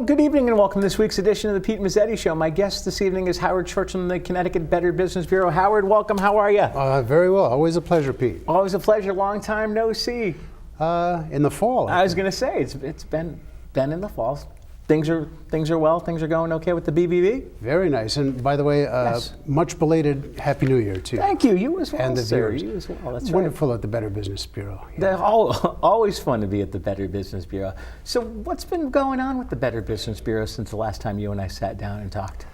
Good evening and welcome to this week's edition of the Pete Mezzetti Show. My guest this evening is Howard Schwartz from the Connecticut Better Business Bureau. Howard, welcome. How are you? Very well. Always a pleasure, Pete. Always a pleasure. Long time no see. In the fall. I was going to say, it's been in the fall. Things are well. Things are going okay with the BBB. Very nice. And by the way, Yes. much belated Happy New Year to you. Thank you. You as well, And the sir. viewers. You as well. That's Wonderful at the Better Business Bureau. right. They're always fun to be at the Better Business Bureau. So what's been going on with the Better Business Bureau since the last time you and I sat down and talked?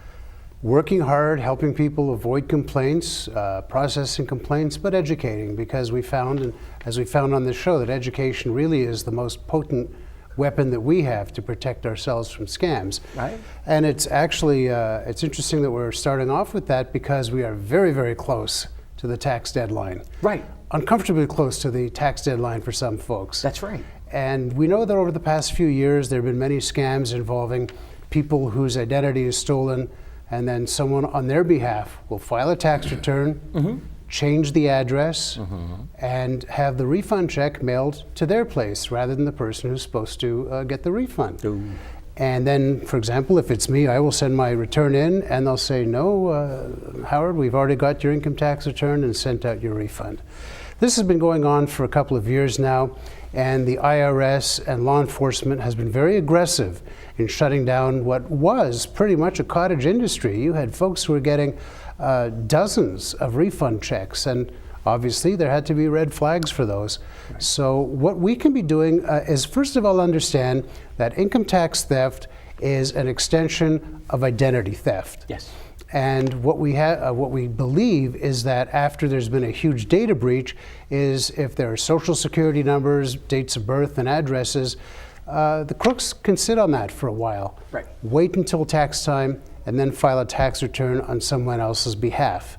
Working hard, helping people avoid complaints, processing complaints, but educating, because we found, and as we found on this show, that education really is the most potent weapon that we have to protect ourselves from scams. Right. And it's actually, it's interesting that we're starting off with that because we are very, very close to the tax deadline. Right. Uncomfortably close to the tax deadline for some folks. That's right. And we know that over the past few years, there have been many scams involving people whose identity is stolen, and then someone on their behalf will file a tax return, change the address, and have the refund check mailed to their place rather than the person who's supposed to get the refund. Ooh. And then, for example, if it's me, I will send my return in and they'll say, no, Howard, we've already got your income tax return and sent out your refund. This has been going on for a couple of years now, and the IRS and law enforcement has been very aggressive in shutting down what was pretty much a cottage industry. You had folks who were getting dozens of refund checks, and obviously there had to be red flags for those. Right. So what we can be doing is, first of all, understand that income tax theft is an extension of identity theft. Yes. And what we believe is that after there's been a huge data breach, is if there are social security numbers, dates of birth, and addresses, the crooks can sit on that for a while. Right. Wait until tax time, and then file a tax return on someone else's behalf.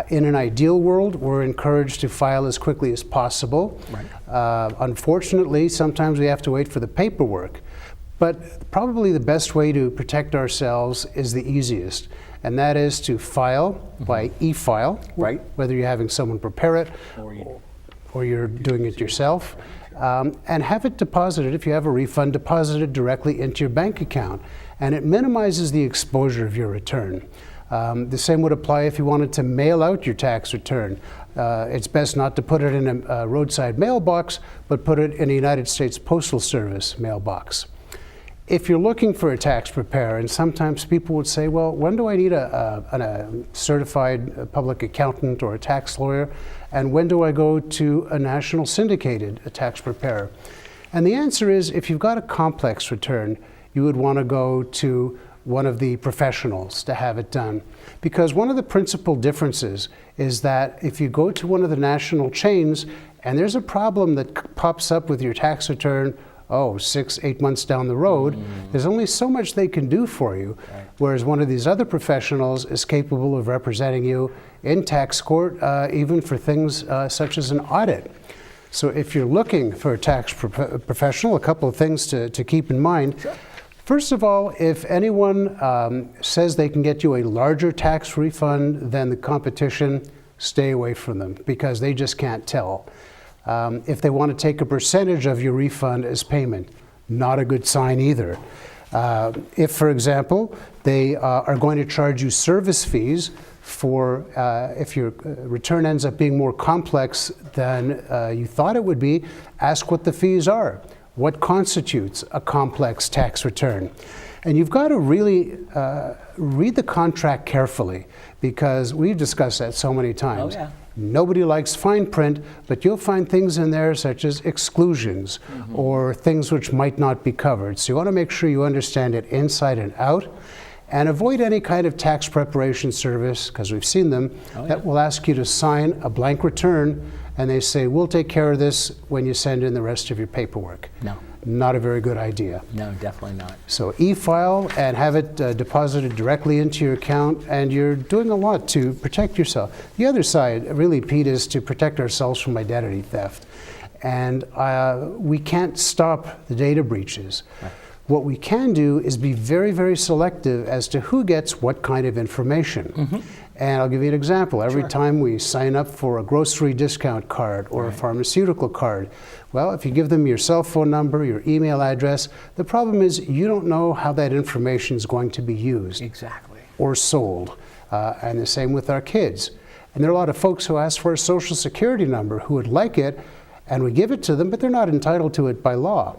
In an ideal world, we're encouraged to file as quickly as possible. Right. Unfortunately, sometimes we have to wait for the paperwork. But probably the best way to protect ourselves is the easiest, and that is to file by e-file, Right. whether you're having someone prepare it or you're doing it yourself, and have it deposited, if you have a refund, deposited directly into your bank account. And it minimizes the exposure of your return. The same would apply if you wanted to mail out your tax return. It's best not to put it in a roadside mailbox, but put it in a United States Postal Service mailbox. If you're looking for a tax preparer, and sometimes people would say, well, when do I need a certified public accountant or a tax lawyer? And when do I go to a national syndicated tax preparer? And the answer is, if you've got a complex return, you would want to go to one of the professionals to have it done. Because one of the principal differences is that if you go to one of the national chains and there's a problem that pops up with your tax return, 6-8 months down the road, there's only so much they can do for you. Right. Whereas one of these other professionals is capable of representing you in tax court, even for things such as an audit. So if you're looking for a tax professional, a couple of things to keep in mind. Sure. First of all, if anyone says they can get you a larger tax refund than the competition, stay away from them, because they just can't tell. If they want to take a percentage of your refund as payment, not a good sign either. If, for example, they are going to charge you service fees for if your return ends up being more complex than you thought it would be, ask what the fees are. What constitutes a complex tax return? And you've got to really read the contract carefully, because we've discussed that so many times. Oh, yeah. Nobody likes fine print, but you'll find things in there such as exclusions or things which might not be covered. So you want to make sure you understand it inside and out, and avoid any kind of tax preparation service, because we've seen them, that will ask you to sign a blank return, and they say, we'll take care of this when you send in the rest of your paperwork. No. Not a very good idea. No, definitely not. So e-file and have it deposited directly into your account, and you're doing a lot to protect yourself. The other side, really, Pete, is to protect ourselves from identity theft. And we can't stop the data breaches. Right. What we can do is be very, very selective as to who gets what kind of information. And I'll give you an example. Every time we sign up for a grocery discount card or a pharmaceutical card, well, if you give them your cell phone number, your email address, the problem is you don't know how that information is going to be used or sold. And the same with our kids. And there are a lot of folks who ask for a social security number who would like it, and we give it to them, but they're not entitled to it by law.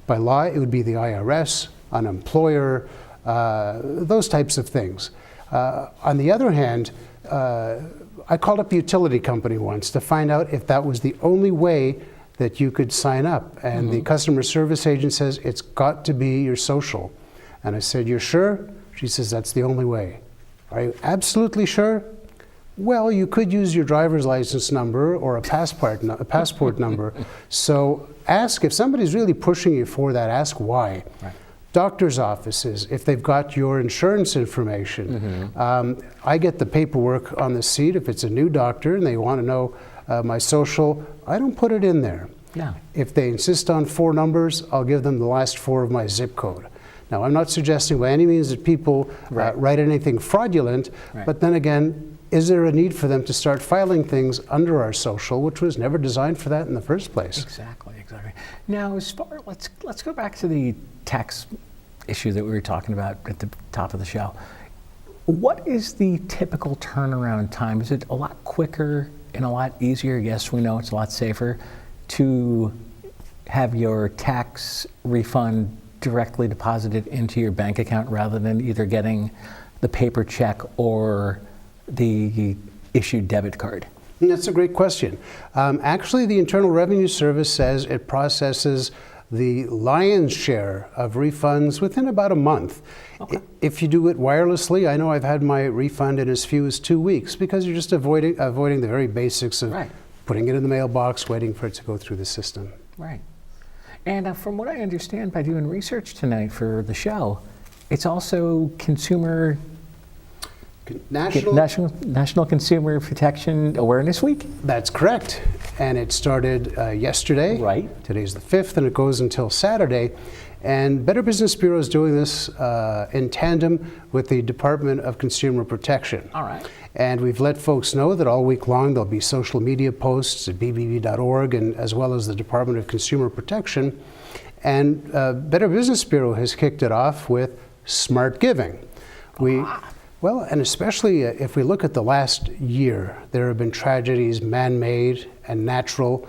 By law, it would be the IRS, an employer, those types of things. On the other hand, I called up a utility company once to find out if that was the only way that you could sign up. And the customer service agent says, it's got to be your social. And I said, you're sure? She says, that's the only way. Are you absolutely sure? Well, you could use your driver's license number or a passport number. So ask, if somebody's really pushing you for that, ask why. Doctor's offices, if they've got your insurance information. I get the paperwork on the seat. If it's a new doctor and they want to know my social, I don't put it in there. If they insist on 4 numbers, I'll give them the last 4 of my zip code. Now, I'm not suggesting by any means that people write anything fraudulent, but then again, is there a need for them to start filing things under our social, which was never designed for that in the first place? Exactly. Now, let's go back to the tax issue that we were talking about at the top of the show. What is the typical turnaround time? Is it a lot quicker and a lot easier? Yes, we know it's a lot safer to have your tax refund directly deposited into your bank account rather than either getting the paper check or the issued debit card? That's a great question. Actually, the Internal Revenue Service says it processes the lion's share of refunds within about a month. If you do it wirelessly, I know I've had my refund in as few as 2 weeks because you're just avoiding the very basics of putting it in the mailbox, waiting for it to go through the system. And from what I understand by doing research tonight for the show, it's also National Consumer Protection Awareness Week? That's correct. And it started yesterday. Today's the 5th, and it goes until Saturday. And Better Business Bureau is doing this in tandem with the Department of Consumer Protection. And we've let folks know that all week long there'll be social media posts at bbb.org and as well as the Department of Consumer Protection. And Better Business Bureau has kicked it off with Smart Giving. Well, and especially if we look at the last year, there have been tragedies, man-made and natural.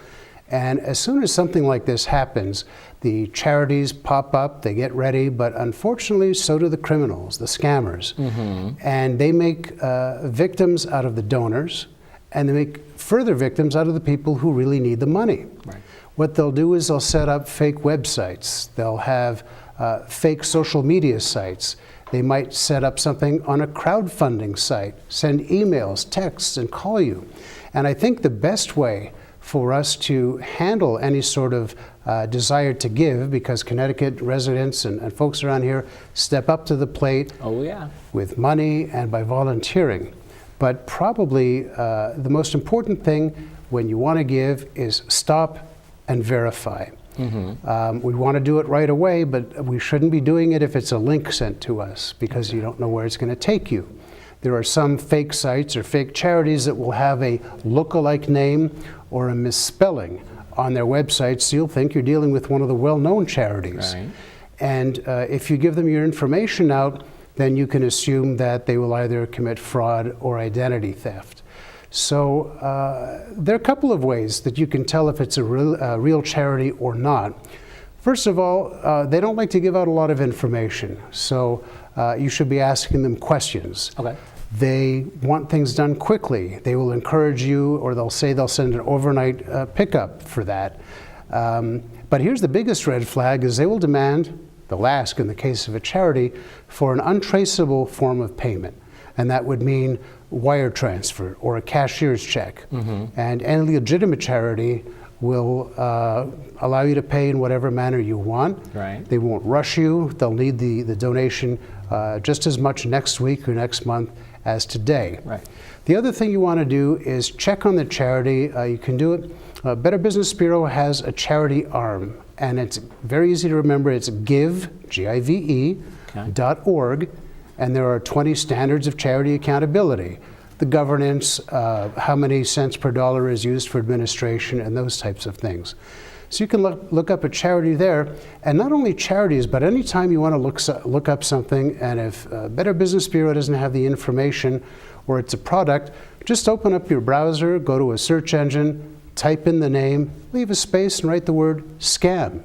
And as soon as something like this happens, the charities pop up, they get ready, but unfortunately, so do the criminals, the scammers. And they make victims out of the donors, and they make further victims out of the people who really need the money. What they'll do is they'll set up fake websites. They'll have fake social media sites. They might set up something on a crowdfunding site, send emails, texts, and call you. And I think the best way for us to handle any sort of desire to give, because Connecticut residents and folks around here step up to the plate with money and by volunteering. But probably the most important thing when you want to give is stop and verify. We want to do it right away, but we shouldn't be doing it if it's a link sent to us because you don't know where it's going to take you. There are some fake sites or fake charities that will have a look-alike name or a misspelling on their website, so you'll think you're dealing with one of the well-known charities. And if you give them your information out, then you can assume that they will either commit fraud or identity theft. So there are a couple of ways that you can tell if it's a real charity or not. First of all, they don't like to give out a lot of information, so you should be asking them questions. They want things done quickly. They will encourage you, or they'll say they'll send an overnight pickup for that. But here's the biggest red flag is they will demand, they'll ask in the case of a charity, for an untraceable form of payment. And that would mean wire transfer or a cashier's check. And any legitimate charity will allow you to pay in whatever manner you want. They won't rush you. They'll need the donation just as much next week or next month as today. The other thing you want to do is check on the charity. You can do it. Better Business Bureau has a charity arm, and it's very easy to remember. It's give, G-I-V-E, .org, and there are 20 standards of charity accountability. The governance, how many cents per dollar is used for administration, and those types of things. So you can look up a charity there, and not only charities, but anytime you want to look up something, and if Better Business Bureau doesn't have the information, or it's a product, just open up your browser, go to a search engine, type in the name, leave a space, and write the word scam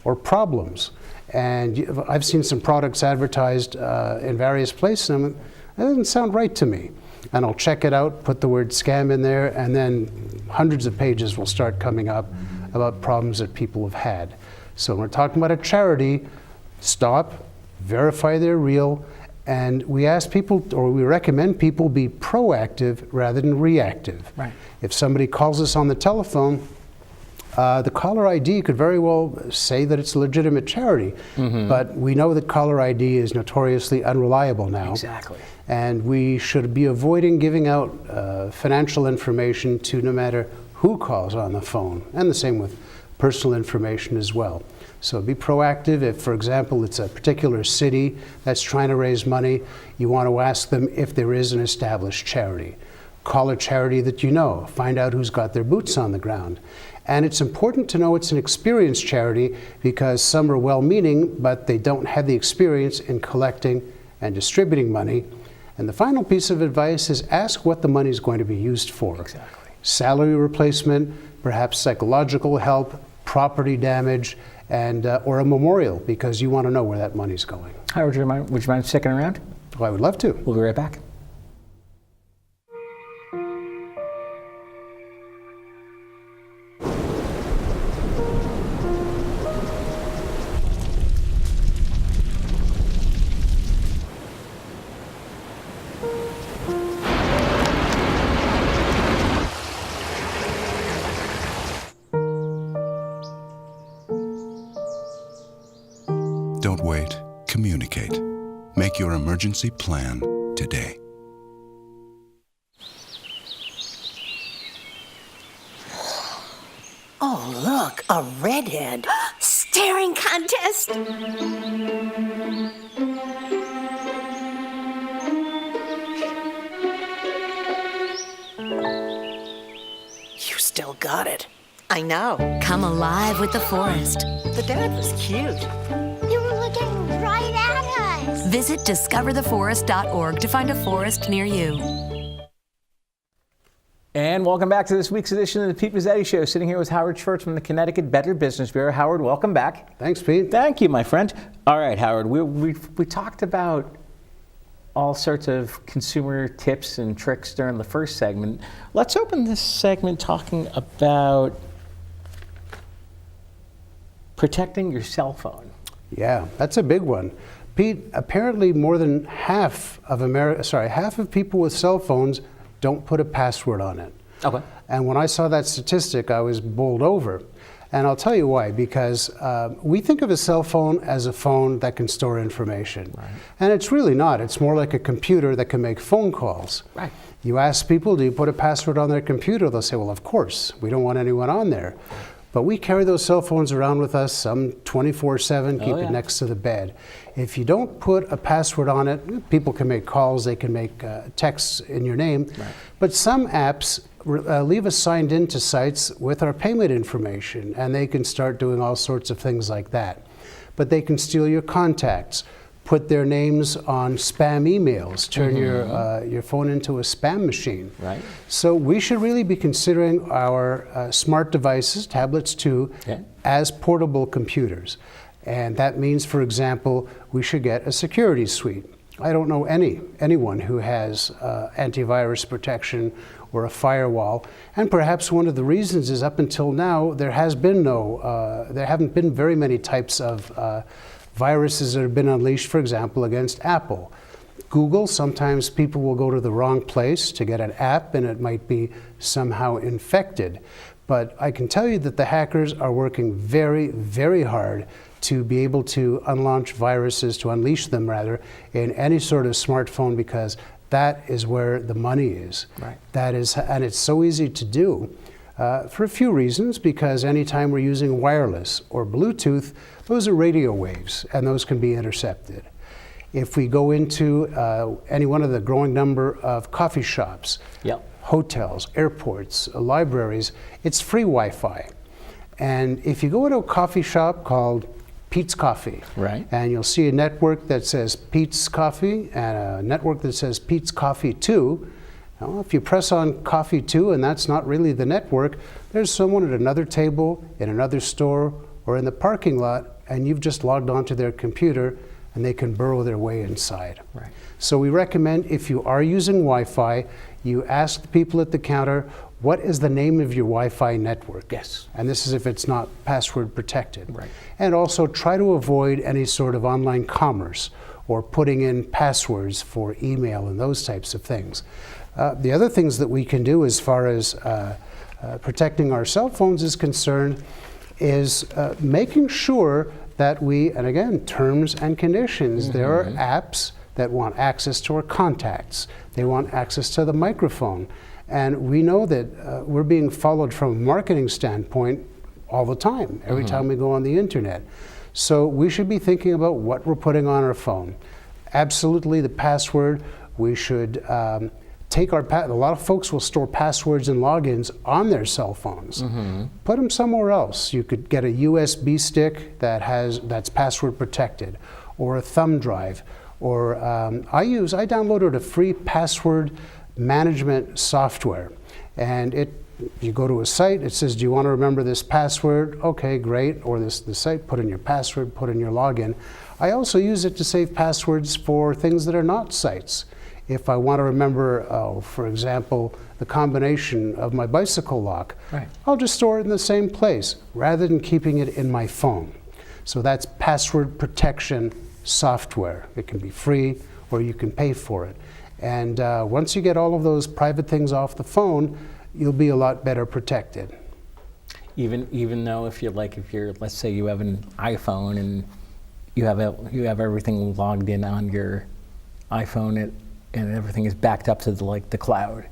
or problems. And I've seen some products advertised in various places, and that doesn't sound right to me. And I'll check it out, put the word scam in there, and then hundreds of pages will start coming up about problems that people have had. So when we're talking about a charity, stop, verify they're real, and we ask people, or we recommend people be proactive rather than reactive. Right. If somebody calls us on the telephone, the caller ID could very well say that it's a legitimate charity, but we know that caller ID is notoriously unreliable now. Exactly. And we should be avoiding giving out financial information to no matter who calls on the phone, and the same with personal information as well. So be proactive. If, for example, it's a particular city that's trying to raise money, you want to ask them if there is an established charity. Call a charity that you know. Find out who's got their boots on the ground. And it's important to know it's an experienced charity, because some are well-meaning, but they don't have the experience in collecting and distributing money. And the final piece of advice is ask what the money is going to be used for. Exactly. Salary replacement, perhaps psychological help, property damage, and or a memorial, because you want to know where that money's going. Howard, would you mind sticking around? Well, I would love to. We'll be right back. Don't wait. Communicate. Make your emergency plan today. Oh, look, a redhead. Staring contest. You still got it. I know. Come alive with the forest. The dad was cute. You were looking right at us. Visit discovertheforest.org to find a forest near you. And welcome back to this week's edition of the Pete Mezzetti Show. Sitting here with Howard Schwartz from the Connecticut Better Business Bureau. Howard, welcome back. Thanks, Pete. Thank you, my friend. All right, Howard, we talked about all sorts of consumer tips and tricks during the first segment. Let's open this segment talking about protecting your cell phone. Yeah, that's a big one. Pete, apparently more than half of people with cell phones don't put a password on it. Okay. And when I saw that statistic, I was bowled over. And I'll tell you why, because we think of a cell phone as a phone that can store information. Right. And it's really not. It's more like a computer that can make phone calls. Right. You ask people, do you put a password on their computer? They'll say, well, of course. We don't want anyone on there. But we carry those cell phones around with us, some 24/7, keep it next to the bed. If you don't put a password on it, people can make calls, they can make texts in your name. Right. But some apps leave us signed into sites with our payment information, and they can start doing all sorts of things like that. But they can steal your contacts, put their names on spam emails, turn your phone into a spam machine. Right. So we should really be considering our smart devices, tablets too, as portable computers. And that means, for example, we should get a security suite. I don't know anyone who has antivirus protection or a firewall, and perhaps one of the reasons is up until now there haven't been very many types of viruses that have been unleashed, for example, against Apple. Google, sometimes people will go to the wrong place to get an app and it might be somehow infected. But I can tell you that the hackers are working very, very hard to be able to unleash them rather, in any sort of smartphone, because that is where the money is. Right. And it's so easy to do. for a few reasons, because anytime we're using wireless or Bluetooth, those are radio waves, and those can be intercepted. If we go into any one of the growing number of coffee shops, hotels, airports, libraries, it's free Wi-Fi. And if you go into a coffee shop called Pete's Coffee, and you'll see a network that says Pete's Coffee and a network that says Pete's Coffee 2. Now, if you press on Coffee 2 and that's not really the network, there's someone at another table, in another store, or in the parking lot, and you've just logged onto their computer and they can burrow their way inside. So we recommend, if you are using Wi-Fi, you ask the people at the counter, what is the name of your Wi-Fi network? And this is if it's not password protected. And also try to avoid any sort of online commerce or putting in passwords for email and those types of things. The other things that we can do as far as protecting our cell phones is concerned is making sure that we, and again, terms and conditions, there are apps that want access to our contacts. They want access to the microphone. And we know that we're being followed from a marketing standpoint all the time, every time we go on the internet. So we should be thinking about what we're putting on our phone. Absolutely the password, we should take our, a lot of folks will store passwords and logins on their cell phones. Put them somewhere else. You could get a USB stick that's password protected, or a thumb drive, or I downloaded a free password management software, and you go to a site, it says, do you want to remember this password? Okay, great. Or the site, put in your password, put in your login. I also use it to save passwords for things that are not sites. If I want to remember, for example, the combination of my bicycle lock, I'll just store it in the same place rather than keeping it in my phone. So that's password protection software. It can be free or you can pay for it. And once you get all of those private things off the phone, you'll be a lot better protected. Even though if you're let's say you have an iPhone and you have everything logged in on your iPhone and everything is backed up to the cloud.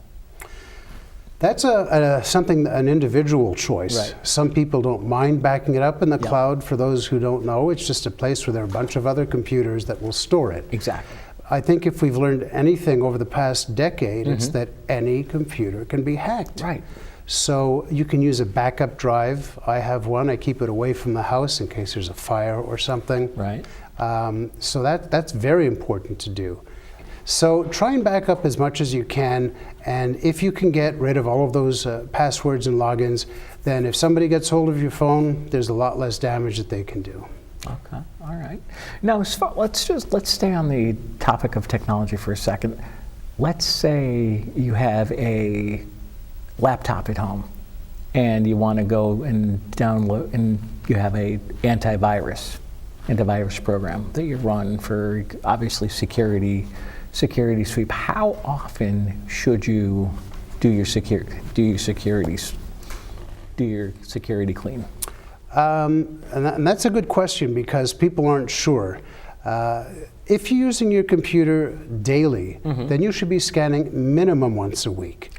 That's an individual choice. Some people don't mind backing it up in the cloud. For those who don't know, it's just a place where there are a bunch of other computers that will store it. Exactly. I think if we've learned anything over the past decade, it's that any computer can be hacked. So you can use a backup drive. I have one. I keep it away from the house in case there's a fire or something. So that's very important to do. So try and back up as much as you can, and if you can get rid of all of those passwords and logins, then if somebody gets hold of your phone, there's a lot less damage that they can do. Okay, all right. Now, let's stay on the topic of technology for a second. Let's say you have a laptop at home, and you want to go and download, and you have a antivirus program that you run for for security sweep. How often should you do your security clean? And that's a good question because people aren't sure. If you're using your computer daily, then you should be scanning minimum once a week.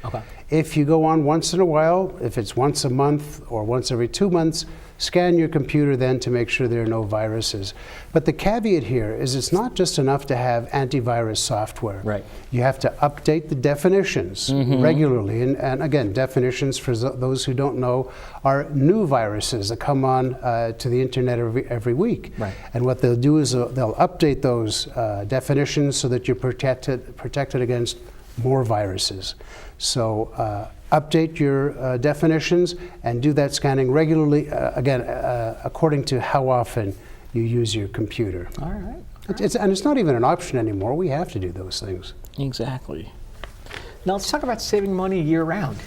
If you go on once in a while, if it's once a month or once every 2 months, scan your computer then to make sure there are no viruses. But the caveat here is it's not just enough to have antivirus software. You have to update the definitions regularly. And again, definitions, for those who don't know, are new viruses that come on to the internet every week. And what they'll do is they'll update those definitions so that you're protected against more viruses. So update your definitions and do that scanning regularly, again, according to how often you use your computer. All right. And it's not even an option anymore. We have to do those things. Exactly. Now let's talk about saving money year-round.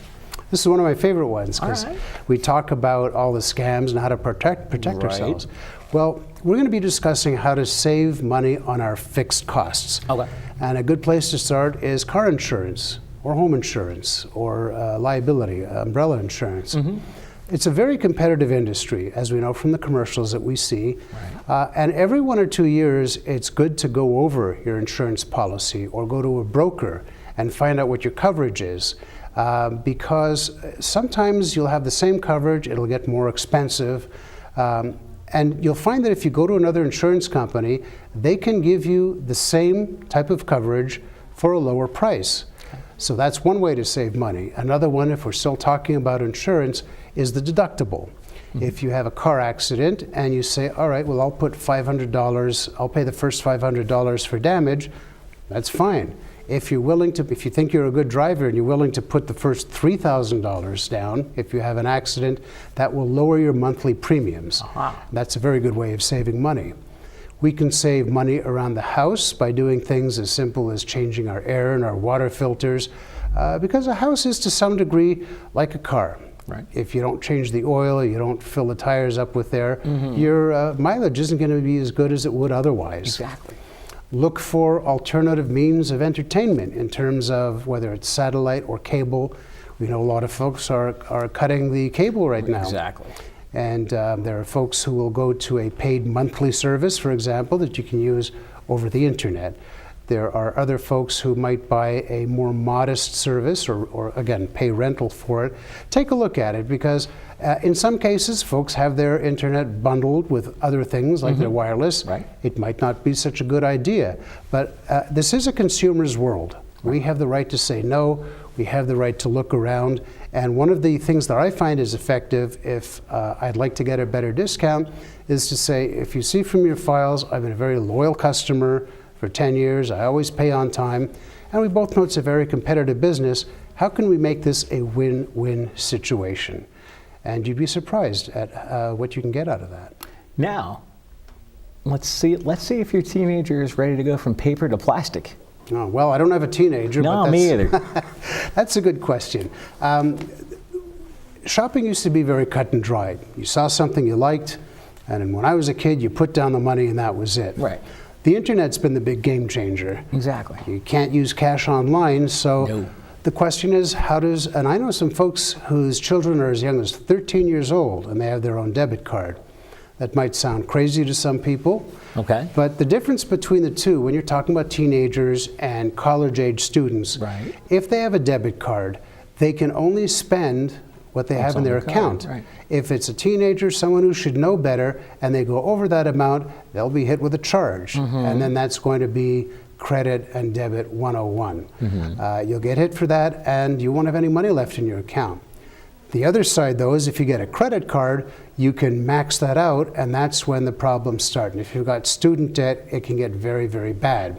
This is one of my favorite ones because we talk about all the scams and how to protect ourselves. Well, we're going to be discussing how to save money on our fixed costs. And a good place to start is car insurance, or home insurance, or liability, umbrella insurance. It's a very competitive industry, as we know from the commercials that we see. And every 1 or 2 years, it's good to go over your insurance policy or go to a broker and find out what your coverage is. because sometimes you'll have the same coverage, it'll get more expensive, and you'll find that if you go to another insurance company, they can give you the same type of coverage for a lower price. So that's one way to save money. Another one, if we're still talking about insurance, is the deductible. If you have a car accident and you say, all right, well, I'll put $500, I'll pay the first $500 for damage, that's fine. If you're willing to, if you think you're a good driver and you're willing to put the first $3,000 down, if you have an accident, that will lower your monthly premiums. That's a very good way of saving money. We can save money around the house by doing things as simple as changing our air and our water filters, because a house is to some degree like a car. Right. If you don't change the oil, you don't fill the tires up with air, your mileage isn't going to be as good as it would otherwise. Exactly. Look for alternative means of entertainment in terms of whether it's satellite or cable. We know a lot of folks are cutting the cable right now. Exactly. And there are folks who will go to a paid monthly service, for example, that you can use over the internet. There are other folks who might buy a more modest service or again, pay rental for it. Take a look at it, because in some cases, folks have their internet bundled with other things like their wireless. Right. It might not be such a good idea, but this is a consumer's world. We have the right to say no. We have the right to look around. And one of the things that I find is effective if I'd like to get a better discount is to say, if you see from your files, I've been a very loyal customer for 10 years, I always pay on time, and we both know it's a very competitive business. How can we make this a win-win situation? And you'd be surprised at what you can get out of that. Now, let's see if your teenager is ready to go from paper to plastic. Oh, well, I don't have a teenager. No, but me either. That's a good question. Shopping used to be very cut and dried. You saw something you liked, and when I was a kid, you put down the money and that was it. Right. The internet's been the big game changer. Exactly. You can't use cash online, so No. the question is, how does, and I know some folks whose children are as young as 13 years old and they have their own debit card. That might sound crazy to some people. Okay. But the difference between the two, when you're talking about teenagers and college-age students, Right. if they have a debit card, they can only spend what they have in on their the card, account. right. If it's a teenager, someone who should know better, and they go over that amount, they'll be hit with a charge. And then that's going to be credit and debit 101. You'll get hit for that, and you won't have any money left in your account. The other side, though, is if you get a credit card, you can max that out, and that's when the problems start. And if you've got student debt, it can get very, very bad.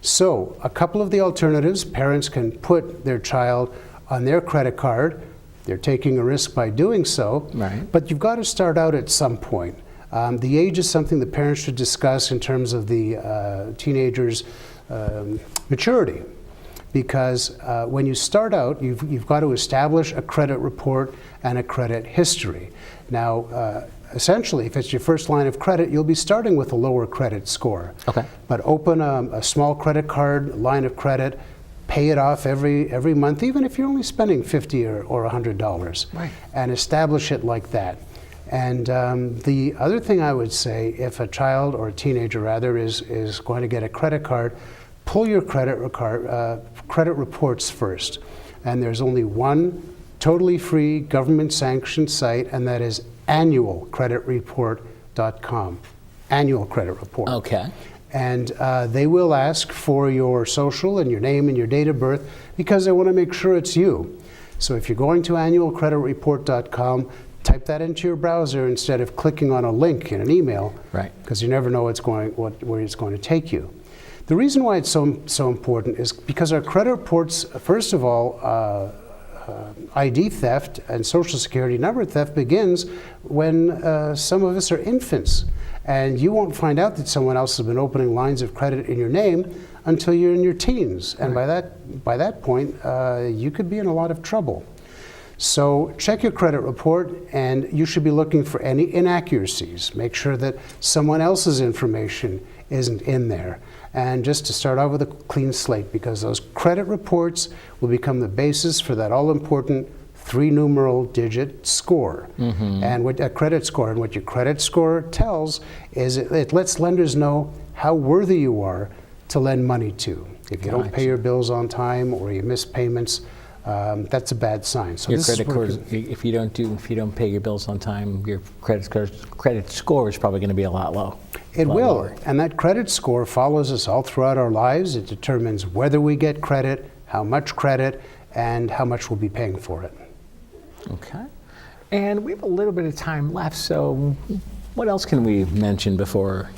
So a couple of the alternatives: parents can put their child on their credit card. They're taking a risk by doing so, Right. but you've got to start out at some point. The age is something the parents should discuss in terms of the teenager's maturity. Because when you start out, you've got to establish a credit report and a credit history. Now, essentially, if it's your first line of credit, you'll be starting with a lower credit score. Okay. But open a small credit card line of credit, pay it off every month, even if you're only spending $50 or $100, Right. and establish it like that. And the other thing I would say, if a child or a teenager rather is going to get a credit card, pull your credit reports first. And there's only one totally free government-sanctioned site, and that is annualcreditreport.com. Annual credit report. Okay. And they will ask for your social and your name and your date of birth, because they want to make sure it's you. So if you're going to annualcreditreport.com, type that into your browser instead of clicking on a link in an email, Right. because you never know where it's going to take you. The reason why it's so important is because our credit reports, first of all, ID theft and Social Security number theft begins when some of us are infants. And you won't find out that someone else has been opening lines of credit in your name until you're in your teens. And by that point, you could be in a lot of trouble. So check your credit report, and you should be looking for any inaccuracies. Make sure that someone else's information isn't in there. And just to start off with a clean slate, because those credit reports will become the basis for that all-important 3-numeral digit score. And what a credit score, and what your credit score tells is it lets lenders know how worthy you are to lend money to. If you don't pay your bills on time or you miss payments, that's a bad sign. So Your this is credit where scores, if you don't pay your bills on time, your credit score is probably going to be a lot low. It a lot will, lower. and that credit score follows us all throughout our lives. It determines whether we get credit, how much credit, and how much we'll be paying for it. Okay. And we have a little bit of time left, so what else can we mention before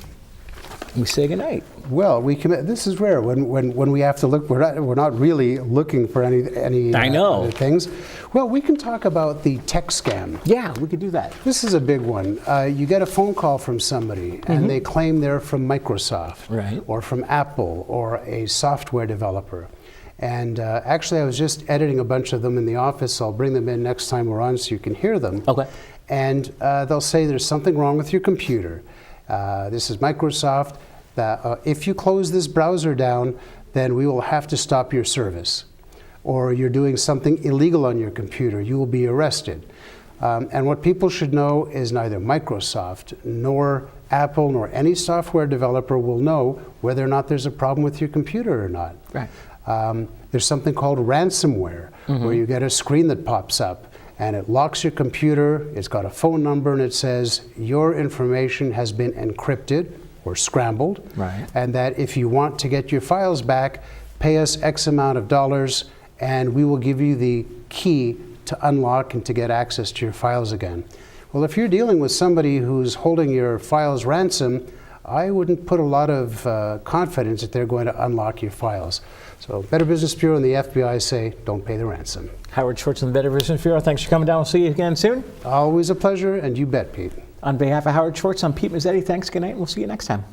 we say goodnight? Well, this is rare when we have to look. We're not really looking for any I know. other things. Well, we can talk about the tech scam. Yeah, we could do that. This is a big one. You get a phone call from somebody, and they claim they're from Microsoft, Right. or from Apple, or a software developer. And actually, I was just editing a bunch of them in the office, so I'll bring them in next time we're on so you can hear them. Okay. And they'll say there's something wrong with your computer. This is Microsoft. That if you close this browser down, then we will have to stop your service. Or you're doing something illegal on your computer, you will be arrested. And what people should know is neither Microsoft nor Apple nor any software developer will know whether or not there's a problem with your computer or not. Right. There's something called ransomware, where you get a screen that pops up and it locks your computer, it's got a phone number, and it says your information has been encrypted or scrambled, Right. and that if you want to get your files back, pay us X amount of dollars and we will give you the key to unlock and to get access to your files again. Well, if you're dealing with somebody who's holding your files ransom, I wouldn't put a lot of confidence that they're going to unlock your files. So Better Business Bureau and the FBI say, don't pay the ransom. Howard Schwartz from the Better Business Bureau, thanks for coming down. We'll see you again soon. Always a pleasure, and you bet, Pete. On behalf of Howard Schwartz, I'm Pete Mezzetti. Thanks, good night, and we'll see you next time.